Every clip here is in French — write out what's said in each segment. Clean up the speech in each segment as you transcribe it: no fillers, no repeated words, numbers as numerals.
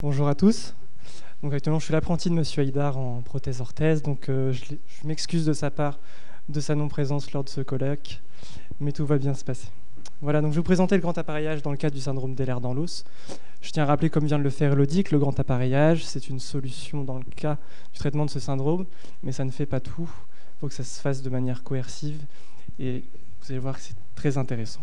Bonjour à tous. Donc actuellement, je suis l'apprenti de Monsieur Haïdar en prothèse-orthèse, donc je m'excuse de sa part de sa non-présence lors de ce colloque, mais tout va bien se passer. Voilà, donc je vais vous présenter le grand appareillage dans le cadre du syndrome d'Ehlers dans l'os. Je tiens à rappeler, comme vient de le faire Elodie, que le grand appareillage, c'est une solution dans le cas du traitement de ce syndrome, mais ça ne fait pas tout. Il faut que ça se fasse de manière coercive, et vous allez voir que c'est très intéressant.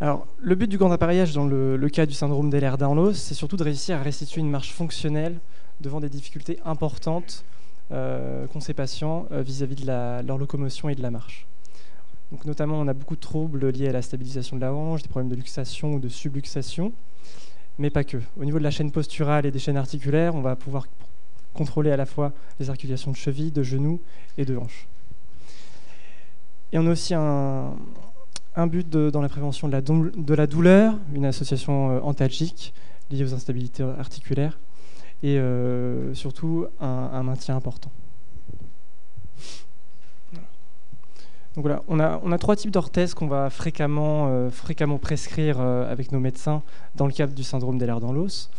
Alors, le but du grand appareillage dans le cas du syndrome d'Ehlers dans l'os, c'est surtout de réussir à restituer une marche fonctionnelle devant des difficultés importantes qu'ont ces patients vis-à-vis de leur locomotion et de la marche. Donc, notamment, on a beaucoup de troubles liés à la stabilisation de la hanche, des problèmes de luxation ou de subluxation, mais pas que. Au niveau de la chaîne posturale et des chaînes articulaires, on va pouvoir contrôler à la fois les articulations de cheville, de genoux et de hanche. Et on a aussi un but dans la prévention de la douleur, une association antalgique liée aux instabilités articulaires et surtout un maintien important. Donc voilà, on a 3 types d'orthèses qu'on va fréquemment prescrire avec nos médecins dans le cadre du syndrome d'Ehlers dans l'os.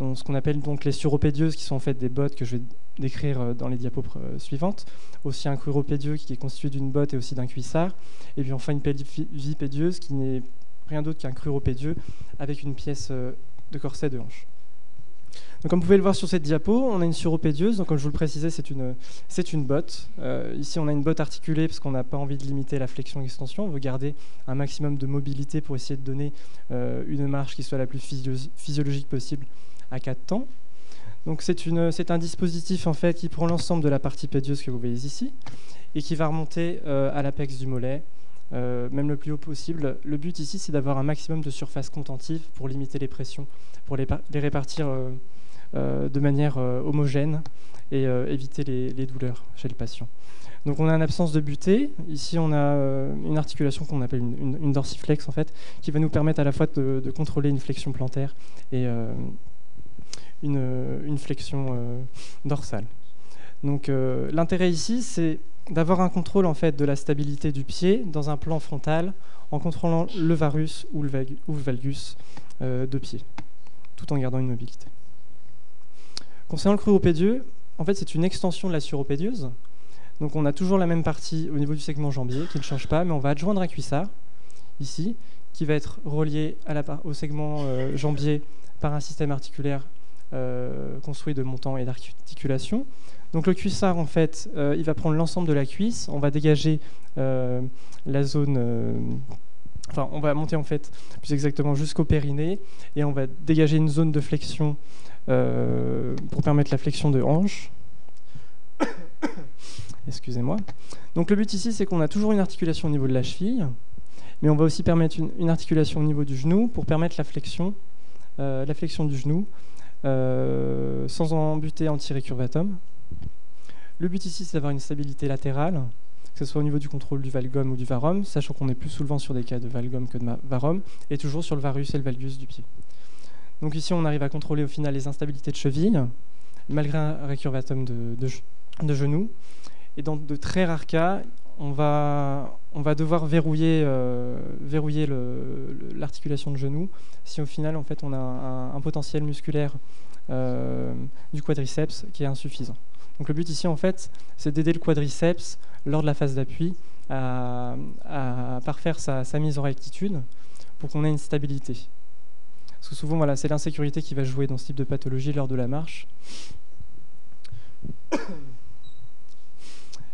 Donc, ce qu'on appelle donc les suropédieuses, qui sont en fait des bottes que je vais décrire dans les diapos suivantes. Aussi un cruropédieux qui est constitué d'une botte et aussi d'un cuissard. Et puis enfin une pelvipédieuse qui n'est rien d'autre qu'un cruropédieux avec une pièce de corset de hanche. Donc, comme vous pouvez le voir sur cette diapo, on a une suropédieuse. Donc, comme je vous le précisais, c'est une botte. Ici, on a une botte articulée parce qu'on n'a pas envie de limiter la flexion-extension. On veut garder un maximum de mobilité pour essayer de donner une marche qui soit la plus physiologique possible à 4 temps. Donc c'est un dispositif en fait qui prend l'ensemble de la partie pédieuse que vous voyez ici et qui va remonter à l'apex du mollet, même le plus haut possible. Le but ici, c'est d'avoir un maximum de surface contentive pour limiter les pressions, pour les répartir de manière homogène et éviter les douleurs chez le patient. Donc on a une absence de butée. Ici, on a une articulation qu'on appelle une dorsiflex en fait, qui va nous permettre à la fois de contrôler une flexion plantaire et une flexion dorsale. Donc l'intérêt ici, c'est d'avoir un contrôle en fait de la stabilité du pied dans un plan frontal en contrôlant le varus ou le valgus de pied, tout en gardant une mobilité. Concernant le cruropédieux, en fait, c'est une extension de la suropédieuse. Donc on a toujours la même partie au niveau du segment jambier qui ne change pas, mais on va adjoindre un cuissard ici qui va être relié au segment jambier par un système articulaire construit de montants et d'articulation. Donc le cuissard, en fait, il va prendre l'ensemble de la cuisse. On va dégager la zone... Enfin, on va monter, en fait, plus exactement jusqu'au périnée. Et on va dégager une zone de flexion pour permettre la flexion de hanche. Excusez-moi. Donc le but ici, c'est qu'on a toujours une articulation au niveau de la cheville. Mais on va aussi permettre une articulation au niveau du genou pour permettre la flexion du genou. Sans embuter anti-récurvatum. Le but ici, c'est d'avoir une stabilité latérale, que ce soit au niveau du contrôle du valgum ou du varum, sachant qu'on est plus souvent sur des cas de valgum que de varum, et toujours sur le varus et le valgus du pied. Donc ici, on arrive à contrôler au final les instabilités de cheville, malgré un récurvatum de genou. Et dans de très rares cas, on va devoir verrouiller l'articulation de genou si au final en fait, on a un potentiel musculaire du quadriceps qui est insuffisant. Donc le but ici en fait, c'est d'aider le quadriceps lors de la phase d'appui à parfaire sa mise en rectitude pour qu'on ait une stabilité. Parce que souvent voilà, c'est l'insécurité qui va jouer dans ce type de pathologie lors de la marche.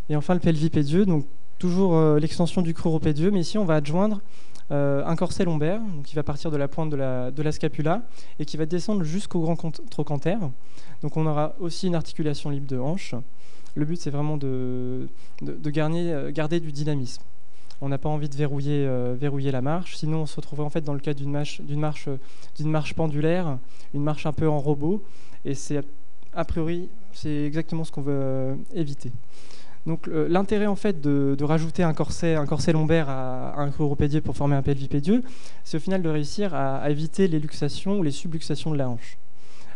Et enfin le pelvipédieux, donc toujours l'extension du cruropédieux, mais ici on va adjoindre un corset lombaire, donc qui va partir de la pointe de la scapula et qui va descendre jusqu'au grand trochanter. Donc on aura aussi une articulation libre de hanche. Le but c'est vraiment de garder du dynamisme. On n'a pas envie de verrouiller la marche, sinon on se retrouverait en fait dans le cas d'une marche pendulaire, une marche un peu en robot, et c'est a priori c'est exactement ce qu'on veut éviter. Donc l'intérêt en fait de rajouter un corset lombaire à un cruropédieux pour former un pelvipédieux, c'est au final de réussir à éviter les luxations ou les subluxations de la hanche.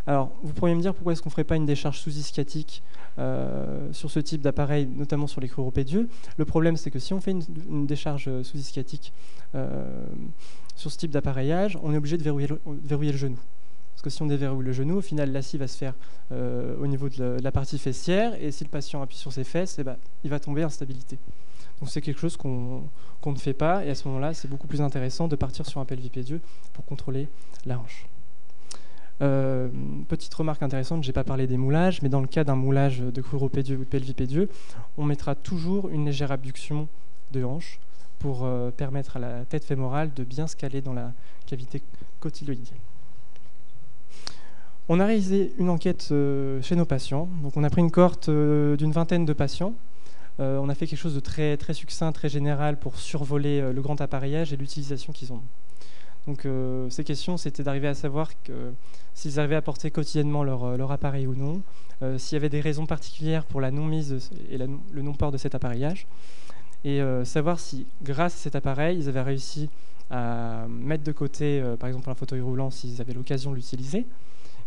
Alors vous pourriez me dire pourquoi est-ce qu'on ne ferait pas une décharge sous-ischiatique sur ce type d'appareil, notamment sur les cruropédieux. Le problème c'est que si on fait une décharge sous-ischiatique sur ce type d'appareillage, on est obligé de verrouiller le genou. Parce que si on déverrouille le genou, au final, la scie va se faire au niveau de la partie fessière, et si le patient appuie sur ses fesses, il va tomber instabilité. Donc c'est quelque chose qu'on ne fait pas, et à ce moment-là, c'est beaucoup plus intéressant de partir sur un pelvipédieux pour contrôler la hanche. Petite remarque intéressante, je n'ai pas parlé des moulages, mais dans le cas d'un moulage de cruropédieux ou de pelvipédieux, on mettra toujours une légère abduction de hanche pour permettre à la tête fémorale de bien se caler dans la cavité cotyloïdienne. On a réalisé une enquête chez nos patients. Donc on a pris une cohorte d'une vingtaine de patients. On a fait quelque chose de très, très succinct, très général pour survoler le grand appareillage et l'utilisation qu'ils ont. Donc ces questions, c'était d'arriver à savoir s'ils arrivaient à porter quotidiennement leur appareil ou non, s'il y avait des raisons particulières pour la non-mise et le non-port de cet appareillage, et savoir si, grâce à cet appareil, ils avaient réussi à mettre de côté, par exemple, un fauteuil roulant s'ils avaient l'occasion de l'utiliser,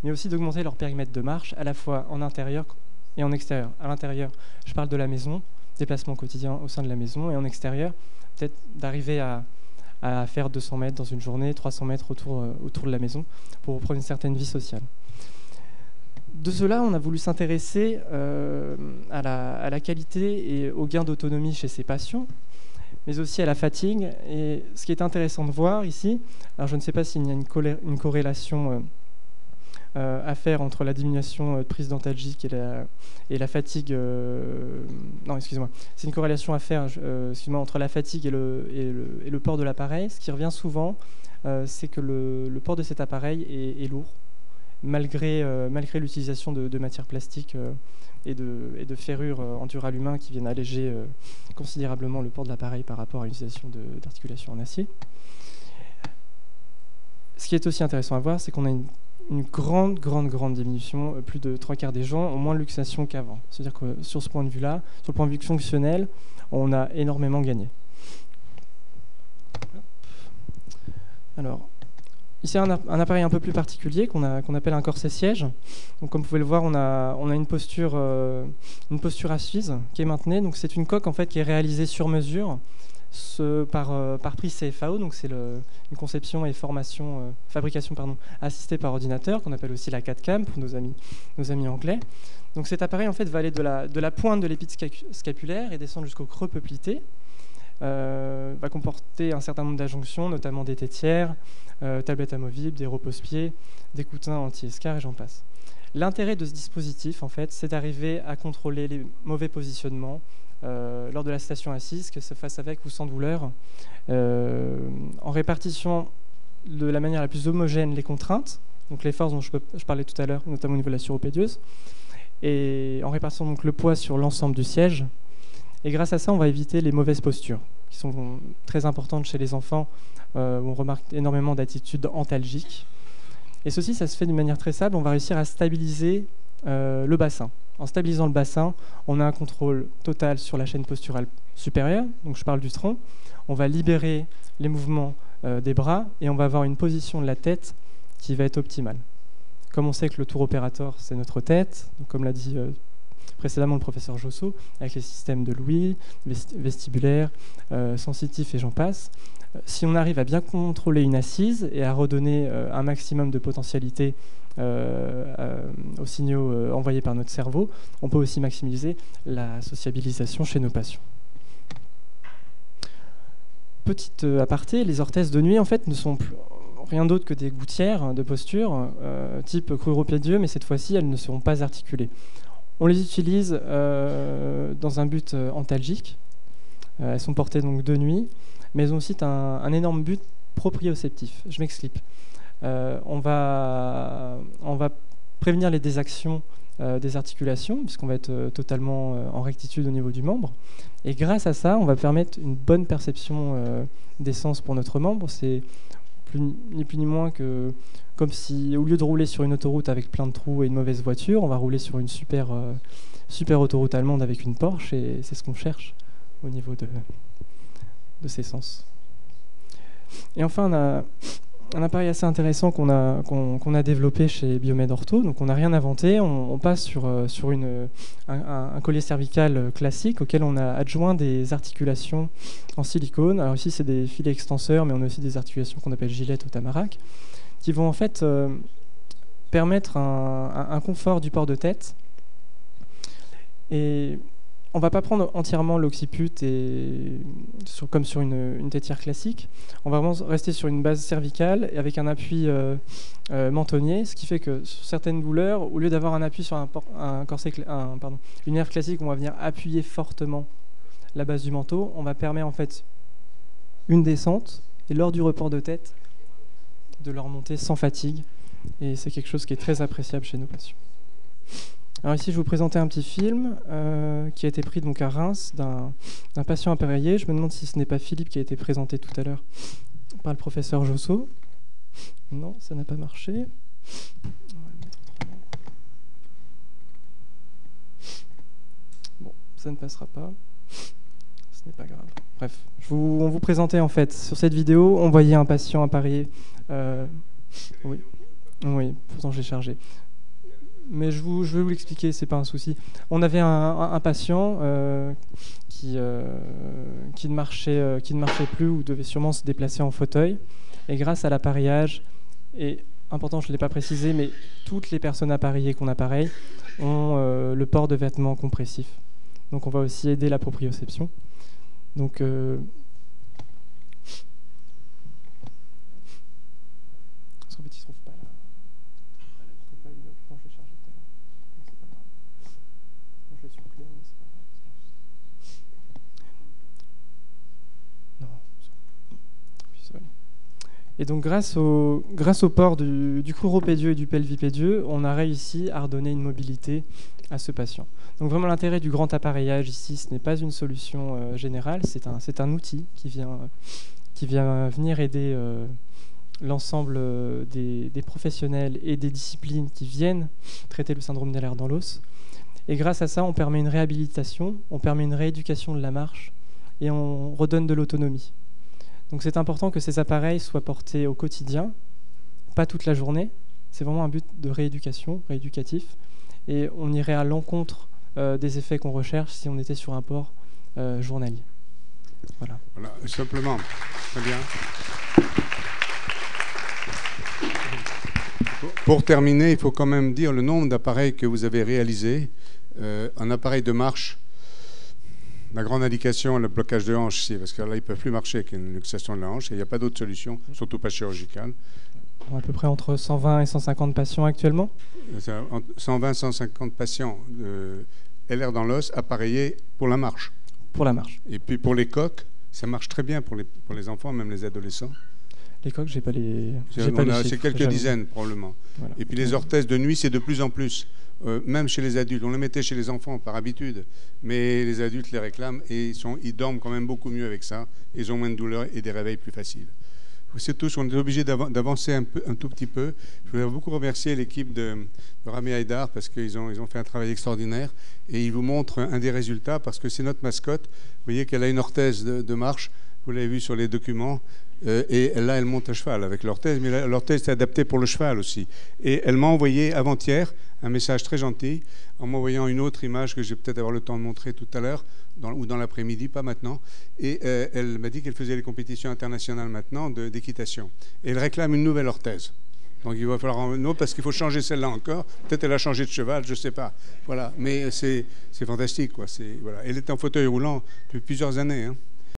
mais aussi d'augmenter leur périmètre de marche, à la fois en intérieur et en extérieur. À l'intérieur, je parle de la maison, déplacement quotidien au sein de la maison, et en extérieur, peut-être d'arriver à faire 200 mètres dans une journée, 300 mètres autour de la maison, pour reprendre une certaine vie sociale. De cela, on a voulu s'intéresser à la qualité et au gain d'autonomie chez ces patients, mais aussi à la fatigue. Et ce qui est intéressant de voir ici, alors je ne sais pas s'il y a une corrélation à faire entre la diminution de prise dentalgique et la fatigue. Non, excusez-moi. C'est une corrélation à faire entre la fatigue et le port de l'appareil. Ce qui revient souvent, c'est que le port de cet appareil est lourd, malgré l'utilisation de matières plastiques et de ferrures en duralumin qui viennent alléger considérablement le port de l'appareil par rapport à l'utilisation d'articulations en acier. Ce qui est aussi intéressant à voir, c'est qu'on a une grande diminution. Plus de 3/4 des gens ont moins de luxation qu'avant. C'est-à-dire que sur ce point de vue-là, sur le point de vue fonctionnel, on a énormément gagné. Alors, ici, un appareil un peu plus particulier qu'on appelle un corset siège. Donc, comme vous pouvez le voir, on a une posture assise qui est maintenue. Donc, c'est une coque en fait, qui est réalisée sur mesure par prise CFAO, donc c'est une conception et fabrication assistée par ordinateur, qu'on appelle aussi la CAD-CAM pour nos amis anglais. Donc cet appareil en fait va aller de la pointe de l'épide scapulaire et descendre jusqu'au creux peuplité, va comporter un certain nombre d'adjonctions, notamment des tétières, tablettes amovibles, des repose-pieds, des coutins anti-escar et j'en passe. L'intérêt de ce dispositif, en fait, c'est d'arriver à contrôler les mauvais positionnements lors de la station assise, que se fasse avec ou sans douleur, en répartition de la manière la plus homogène les contraintes, donc les forces dont je parlais tout à l'heure, notamment au niveau de la suropédieuse, et en répartissant donc le poids sur l'ensemble du siège. Et grâce à ça, on va éviter les mauvaises postures, qui sont très importantes chez les enfants, où on remarque énormément d'attitudes antalgiques. Et ceci, ça se fait d'une manière très simple. On va réussir à stabiliser le bassin. En stabilisant le bassin, on a un contrôle total sur la chaîne posturale supérieure, donc je parle du tronc. On va libérer les mouvements des bras et on va avoir une position de la tête qui va être optimale. Comme on sait que le tour opérateur, c'est notre tête, donc comme l'a dit précédemment le professeur Josso, avec les systèmes de l'ouïe, vestibulaire, sensitif et j'en passe, si on arrive à bien contrôler une assise et à redonner un maximum de potentialité aux signaux envoyés par notre cerveau, on peut aussi maximiser la sociabilisation chez nos patients. Petite aparté, les orthèses de nuit en fait ne sont rien d'autre que des gouttières de posture type cruropédieux, mais cette fois-ci elles ne seront pas articulées. On les utilise dans un but antalgique. Elles sont portées donc de nuit, mais elles ont aussi un énorme but proprioceptif. Je m'explique. On va prévenir les désactions des articulations, puisqu'on va être totalement en rectitude au niveau du membre. Et grâce à ça, on va permettre une bonne perception des sens pour notre membre. C'est ni plus ni moins que comme si, au lieu de rouler sur une autoroute avec plein de trous et une mauvaise voiture, on va rouler sur une super autoroute allemande avec une Porsche, et c'est ce qu'on cherche au niveau de ses sens. Et enfin, on a un appareil assez intéressant qu'on a développé chez Biomed Ortho. Donc on n'a rien inventé, on passe sur un collier cervical classique auquel on a adjoint des articulations en silicone. Alors ici c'est des filets extenseurs, mais on a aussi des articulations qu'on appelle gilettes ou tamarac, qui vont en fait permettre un confort du port de tête. Et on ne va pas prendre entièrement l'occiput comme sur une tétière classique. On va vraiment rester sur une base cervicale et avec un appui mentonnier, ce qui fait que sur certaines douleurs, au lieu d'avoir un appui sur une nerf classique, on va venir appuyer fortement la base du manteau. On va permettre en fait une descente et lors du report de tête, de leur monter sans fatigue. Et c'est quelque chose qui est très appréciable chez nos patients. Alors ici, je vais vous présenter un petit film qui a été pris donc à Reims d'un patient appareillé. Je me demande si ce n'est pas Philippe qui a été présenté tout à l'heure par le professeur Josso. Non, ça n'a pas marché. On va le mettre autrement. Bon, ça ne passera pas. Ce n'est pas grave. Bref, on vous présentait en fait, sur cette vidéo, on voyait un patient appareillé. Oui, pourtant j'ai chargé. Mais je vais vous l'expliquer, c'est pas un souci. On avait un patient qui ne marchait plus ou devait sûrement se déplacer en fauteuil. Et grâce à l'appareillage, et important, je ne l'ai pas précisé, mais toutes les personnes appareillées qu'on appareille ont le port de vêtements compressifs. Donc on va aussi aider la proprioception. Donc parce qu'en fait, il se trouve pas là. Et donc grâce au port du chouropédieux et du pelvipédieux, on a réussi à redonner une mobilité à ce patient. Donc vraiment l'intérêt du grand appareillage ici, ce n'est pas une solution générale, c'est un outil qui vient venir aider l'ensemble des professionnels et des disciplines qui viennent traiter le syndrome d'Ehlers-Danlos. Et grâce à ça, on permet une réhabilitation, on permet une rééducation de la marche et on redonne de l'autonomie. Donc c'est important que ces appareils soient portés au quotidien, pas toute la journée. C'est vraiment un but de rééducation, rééducatif. Et on irait à l'encontre des effets qu'on recherche si on était sur un port journalier. Voilà. Voilà, simplement. Très bien. Pour terminer, il faut quand même dire le nombre d'appareils que vous avez réalisés. Un appareil de marche, la grande indication, le blocage de hanche ici, parce que là, ils ne peuvent plus marcher avec une luxation de la hanche, et il n'y a pas d'autre solution, surtout pas chirurgicale. À peu près entre 120 et 150 patients actuellement. 120-150 patients de Ehlers-Danlos appareillés pour la marche. Pour la marche. Et puis pour les coques, ça marche très bien pour les enfants, même les adolescents. Les coques, j'ai pas les c'est quelques dizaines probablement. Voilà. Et puis les orthèses de nuit, c'est de plus en plus. Même chez les adultes. On les mettait chez les enfants par habitude, mais les adultes les réclament et ils dorment quand même beaucoup mieux avec ça. Ils ont moins de douleurs et des réveils plus faciles. C'est tout, on est obligé d'avancer un tout petit peu. Je voudrais beaucoup remercier l'équipe de Rami Haïdar parce qu'ils ont fait un travail extraordinaire et ils vous montrent un des résultats parce que c'est notre mascotte. Vous voyez qu'elle a une orthèse de marche, vous l'avez vu sur les documents. Et là, elle monte à cheval avec l'orthèse, mais l'orthèse est adaptée pour le cheval aussi. Et elle m'a envoyé avant-hier un message très gentil en m'envoyant une autre image que je vais peut-être avoir le temps de montrer tout à l'heure, ou dans l'après-midi, pas maintenant. Et elle m'a dit qu'elle faisait les compétitions internationales maintenant d'équitation. Et elle réclame une nouvelle orthèse. Donc il va falloir une autre parce qu'il faut changer celle-là encore. Peut-être elle a changé de cheval, je ne sais pas. Voilà. Mais c'est fantastique, quoi. Voilà. Elle est en fauteuil roulant depuis plusieurs années. Hein.